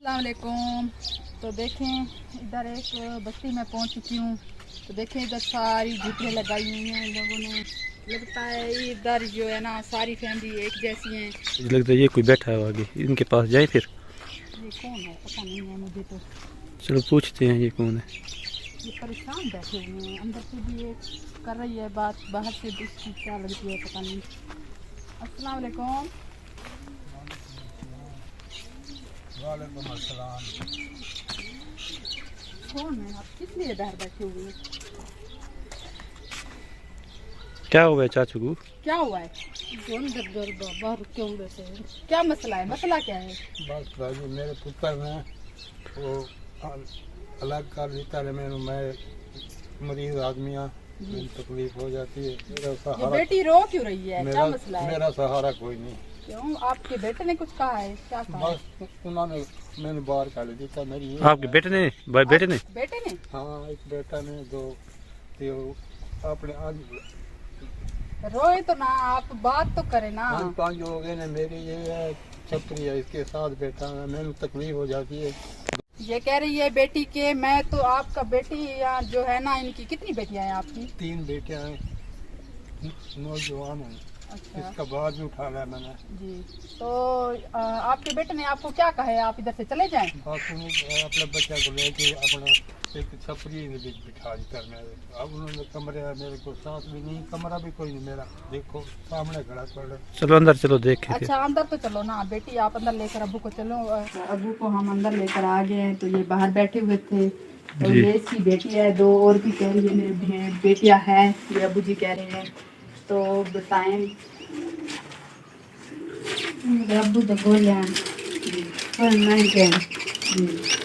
अस्सलाम वालेकुम। तो देखें इधर एक बस्ती में पहुंच चुकी हूँ। तो देखें इधर सारी झुग्गियाँ लगाई हुई हैं इन लोगों ने। लगता है इधर जो है ना सारी फैमिली एक जैसी हैं। लगता है ये कोई बैठा है आगे, इनके पास जाए फिर। ये कौन है पता नहीं है मुझे तो। चलो पूछते हैं ये कौन है। ये परेशान बैठे हुए हैं, अंदर से भी ये कर रही है बात, बाहर से भी इसकी क्या लगती है पता नहीं। अस्सलाम वालेकुम। वालेकुम अस्सलाम। कौन है आप, किस लिए बाहर बैठे हुए हैं? क्या हुआ है चाचू को? क्या हुआ है? बाहर क्यों बैठे हैं? क्या मसला है? मसला क्या है? बस भाई मेरे पुत्र ने वो अलग कर दिया है। मैं मरीज आदमी हाँ, मुझे तकलीफ हो जाती है। मेरा ये सहारा बेटी रो क्यों रही है? क्या मसला है? मेरा सहारा कोई नहीं। क्यों, आपके बेटे ने कुछ कहा है? क्या कहा है? बस उन्होंने मैंने बाहर काट दिया मेरी आपके बेटे ने? बेटे ने? बेटे ने? हाँ एक बेटा ने दो अपने आज रोए तो ना, आप बात तो करें ना। 5 लोग हैं मेरी ये है छतरी है, इसके साथ बैठा है, मैंने तकलीफ हो जाती है। ये कह रही है बेटी के मैं तो आपका बेटी या जो है ना, इनकी कितनी बेटियां हैं आपकी? 3 बेटियां हैं, नौजवान हैं। अच्छा इसका बाद भी उठा लिया मैंने। जी। तो आपके बेटे ने आपको क्या कहा है, आप इधर से चले जाएं? बस अपने बच्चा को लेके अपना एक छपरी बिठा दी करने। अब उन्होंने कमरे मेरे को साथ भी नहीं, कमरा भी कोई नहीं मेरा, देखो सामने खड़ा कर। चलो अंदर चलो देखें। अच्छा अंदर तो चलो ना बेटी, आप अंदर लेकर अबू को चलो। अबू को हम अंदर लेकर आ गए हैं। तो ये बाहर बैठे हुए थे। तो जी। ये इसकी बेटी है, 2 और भी कह रही है मेरी बेटियां हैं, ये अबू जी कह रहे हैं। तो बताएं अबू तो बोले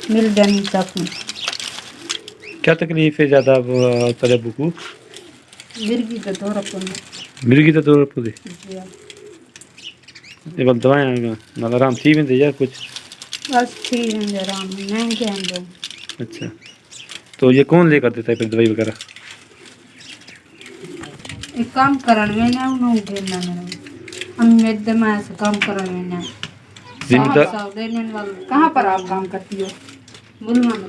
मिल जानी सब क्या तकलीफ है ज्यादा तरबू को? मिर्गी तो दो रखो मिर्गी तो दो रुपये ये बल दवाएं मतलब आराम थी में दे यार कुछ। बस ठीक है आराम महंगे हैं लोग। अच्छा तो ये कौन लेकर देता है फिर दवाई वगैरह? एक काम करण में ना उन्होंने हम मेरे में ऐसे काम करण में ना कहाँ पर आप काम करती हो? बुलवा में।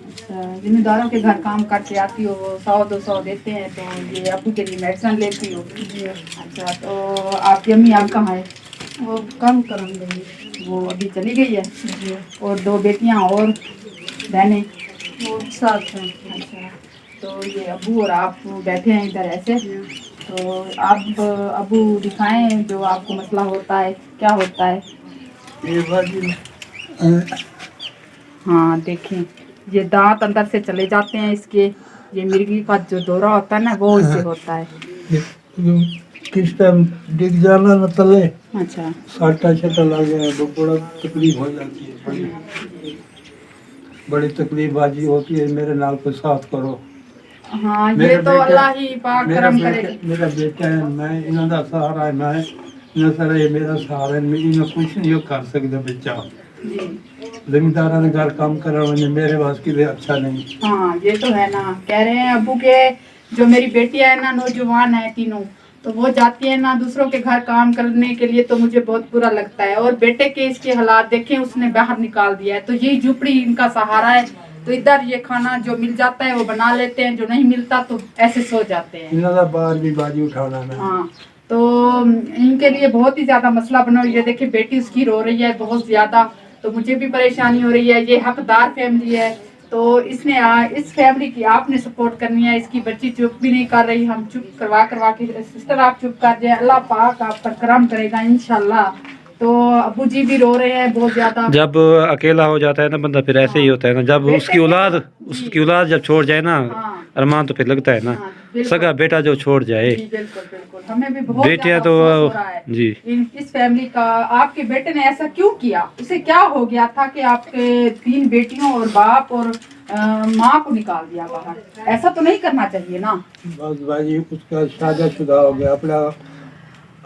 अच्छा जिम्मेदारों के घर काम करके आती हो, 100-200 देते हैं तो ये अबू के लिए मेडिसिन लेती हो? अच्छा तो आपकी अम्मी आप कहाँ है? वो काम करन गई, वो अभी चली गई है। और 2 बेटियां और बहनें वो साथ हैं। अच्छा तो ये अबू और आप बैठे हैं इधर ऐसे। तो आप अबू दिखाएं जो आपको मसला होता है, क्या होता है? ये बाजी हाँ देखें ये दांत अंदर से चले जाते हैं इसके। ये मिर्गी का जो दौरा होता है ना वो इससे होता है। किस टाइम डिग जाना न तले अच्छा साटा छटा लग गया तो बड़ा तकलीफ हो जाती है। बड़ी तकलीफ बाजी होती है। मेरे नाल को साथ करो। हाँ ये तो अल्लाह ही पाक करम करे। मेरा बेटा है, मैं इन्हों का सहारा है, मैं इन्हों सारा ये मेरा सहारा है। मैं इन्हों कुछ नहीं कर सकता बच्चा। जी जमींदारा ने घर काम करा मेरे वास की अच्छा नहीं। हाँ ये तो है ना, कह रहे हैं अबू के जो मेरी बेटियां है ना नौजवान है तीनों, तो वो जाती है ना दूसरों के घर काम करने के लिए, तो मुझे बहुत बुरा लगता है। और बेटे के इसके हालात देखें, उसने बाहर निकाल दिया है। तो यही झुपड़ी इनका सहारा है। तो इधर ये खाना जो मिल जाता है वो बना लेते हैं, जो नहीं मिलता तो ऐसे सो जाते हैं। इन्हों का बाहर भी बाजी उठाना है। हाँ तो इनके लिए बहुत ही ज्यादा मसला बना हुआ है। देखिए बेटी उसकी रो रही है बहुत ज्यादा, तो मुझे भी परेशानी हो रही है। ये हकदार फैमिली है, तो इसने इस फैमिली की आपने सपोर्ट करनी है। इसकी बच्ची चुप भी नहीं कर रही, हम चुप करवा के सिस्टर आप चुप कर जाए, अल्लाह पाक आप पर करम करेगा इंशाल्लाह। तो अबू जी भी रो रहे हैं बहुत ज्यादा। जब अकेला हो जाता है ना बंदा फिर ऐसे ही होता है ना, जब उसकी औलाद जब छोड़ जाए ना अरमान तो फिर लगता है ना सगा बेटा जो छोड़ जाए। बिल्कुल बिल्कुल हमें भी बहुत बेटियां तो जी इस फैमिली का। आपके बेटे ने ऐसा क्यों किया? उसे क्या हो गया था कि आपके 3 बेटियों और बाप और माँ को निकाल दिया बाहर? ऐसा तो नहीं करना चाहिए ना। बस भाई उसका शादीशुदा हो गया,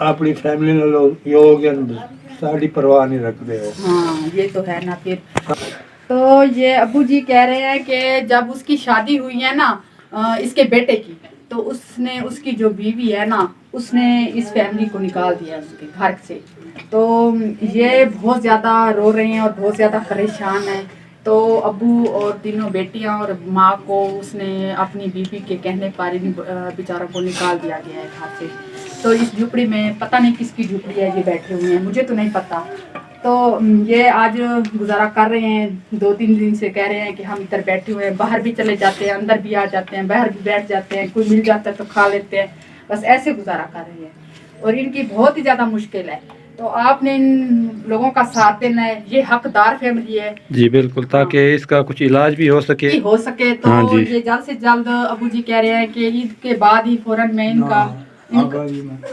अपनी फैमिली ने लोग योग साड़ी परवाह नहीं रखते हो। हाँ ये तो है ना फिर। तो ये अबू जी कह रहे हैं कि जब उसकी शादी हुई है ना इसके बेटे की, तो उसने उसकी जो बीवी है ना اس نے اس فیملی کو نکال دیا اس کے گھر سے. تو یہ بہت زیادہ رو رہے ہیں اور بہت زیادہ پریشان ہیں. تو ابو اور تینوں بیٹیاں اور ماں کو اس نے اپنی بیوی کے کہنے پر ان بیچاروں کو نکال دیا گیا ہے گھر سے. تو اس جھوپڑی میں پتہ نہیں کس کی جھوپڑی ہے یہ بیٹھے ہوئے ہیں, مجھے تو نہیں پتہ. تو یہ آج گزارا کر رہے ہیں, 2-3 دن سے کہہ رہے ہیں کہ ہم ادھر بیٹھے ہوئے ہیں, باہر بھی چلے جاتے ہیں, اندر بھی آ جاتے ہیں, باہر بھی بیٹھ جاتے ہیں, کوئی مل جاتا ہے تو کھا لیتے ہیں, بس ایسے گزارا کر رہے ہیں. اور ان کی بہت ہی زیادہ مشکل ہے. تو آپ نے ان لوگوں کا ساتھ دینا ہے, یہ حقدار فیملی ہے. جی بالکل, تاکہ اس کا کچھ علاج بھی ہو سکے. تو ہاں جی یہ جلد سے جلد ابو جی کہہ رہے ہیں کہ عید کے بعد ہی فوراً میں ان کا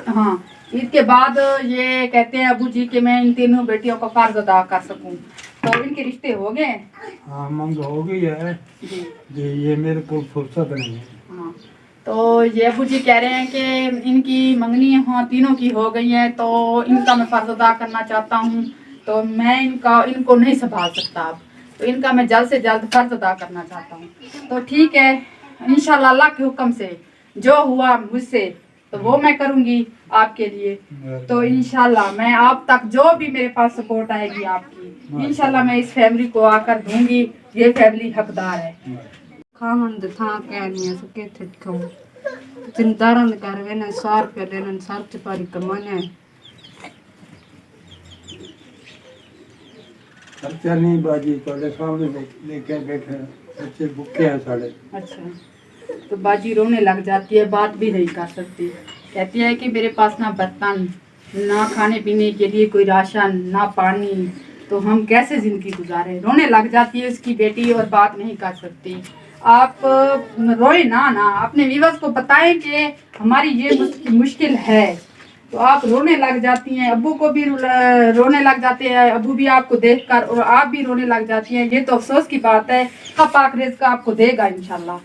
ہاں عید کے بعد یہ کہتے ہیں ابو جی کہ میں ان تینوں بیٹیوں کا فرض ادا کر سکوں. تو ان کے رشتے ہو گئے ہیں. ہاں منگ ہو گئی ہے جی جی, یہ میرے کو فرصت نہیں ہے. ہاں تو یہ ابو جی کہہ رہے ہیں کہ ان کی منگنی تینوں کی ہو گئی ہیں, تو ان کا میں فرض ادا کرنا چاہتا ہوں. تو میں ان کو نہیں سنبھال سکتا اب, تو ان کا میں جلد سے جلد فرض ادا کرنا چاہتا ہوں. تو ٹھیک ہے, انشاءاللہ اللہ کے حکم سے جو ہوا مجھ سے تو وہ میں کروں گی آپ کے لیے. تو انشاءاللہ میں آپ تک جو بھی میرے پاس سپورٹ آئے گی آپ کی, انشاءاللہ میں اس فیملی کو آ کر دوں گی. یہ فیملی حقدار ہے. کھاون تھا کہنی سکے تھے کھاؤ چندارن کر وین سار پہ لین سار چپاری کمانے خرچہ نہیں باجی تھوڑے سامنے لے کے بیٹھے ہیں, بچے بھوکے ہیں ساڑھے. اچھا, تو باجی رونے لگ جاتی ہے, بات بھی نہیں کر سکتی. کہتی ہے کہ میرے پاس نہ برتن, نہ کھانے پینے کے لیے کوئی راشن, نہ پانی, تو ہم کیسے زندگی گزارے. رونے لگ جاتی ہے اس کی بیٹی اور بات نہیں کر سکتی. آپ روئے نہ اپنے ویورز کو بتائیں کہ ہماری یہ مشکل ہے. تو آپ رونے لگ جاتی ہیں, ابو کو بھی رونے لگ جاتے ہیں, ابو بھی آپ کو دیکھ کر, اور آپ بھی رونے لگ جاتی ہیں. یہ تو افسوس کی بات ہے. پاک رزق آپ کو دے گا انشاءاللہ,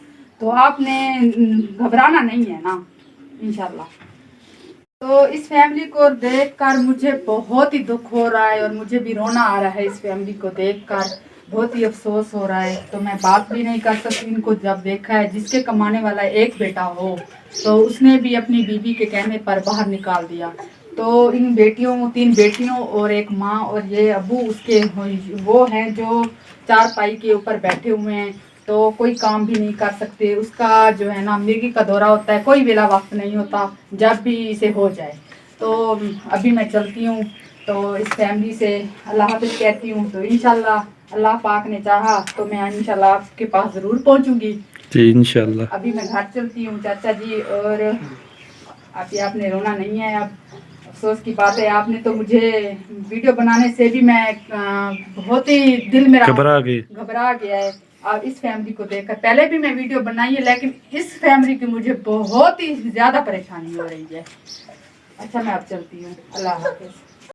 تو آپ نے گھبرانا نہیں ہے نا انشاءاللہ. تو اس فیملی کو دیکھ کر مجھے بہت ہی دکھ ہو رہا ہے, اور مجھے بھی رونا آ رہا ہے اس فیملی کو دیکھ کر. بہت ہی افسوس ہو رہا ہے. تو میں بات بھی نہیں کر سکتی ان کو جب دیکھا ہے. جس کے کمانے والا ایک بیٹا ہو تو اس نے بھی اپنی بیوی کے کہنے پر باہر نکال دیا. تو ان بیٹیوں 3 بیٹیوں اور ایک ماں اور یہ ابو اس کے وہ ہیں جو 4 پائی کے اوپر بیٹھے ہوئے ہیں. تو کوئی کام بھی نہیں کر سکتے. اس کا جو ہے نا مرغی کا دورہ ہوتا ہے, کوئی ویلا وقت نہیں ہوتا جب بھی اسے ہو جائے. تو ابھی میں چلتی ہوں, تو اس فیملی سے اللہ حافظ کہتی ہوں. تو انشاءاللہ اللہ پاک نے چاہا تو میں انشاءاللہ آپ کے پاس ضرور پہنچوں گی. جی انشاءاللہ. ابھی میں گھر چلتی ہوں چاچا جی, اور ابھی آپ نے رونا نہیں ہے. اب افسوس کی بات ہے, آپ نے تو مجھے ویڈیو بنانے سے بھی میں بہت ہی دل میرا گھبرا گیا ہے. اور اس فیملی کو دیکھ کر, پہلے بھی میں ویڈیو بنائی ہے لیکن اس فیملی کی مجھے بہت ہی زیادہ پریشانی ہو رہی ہے. اچھا میں اب چلتی ہوں, اللہ حافظ.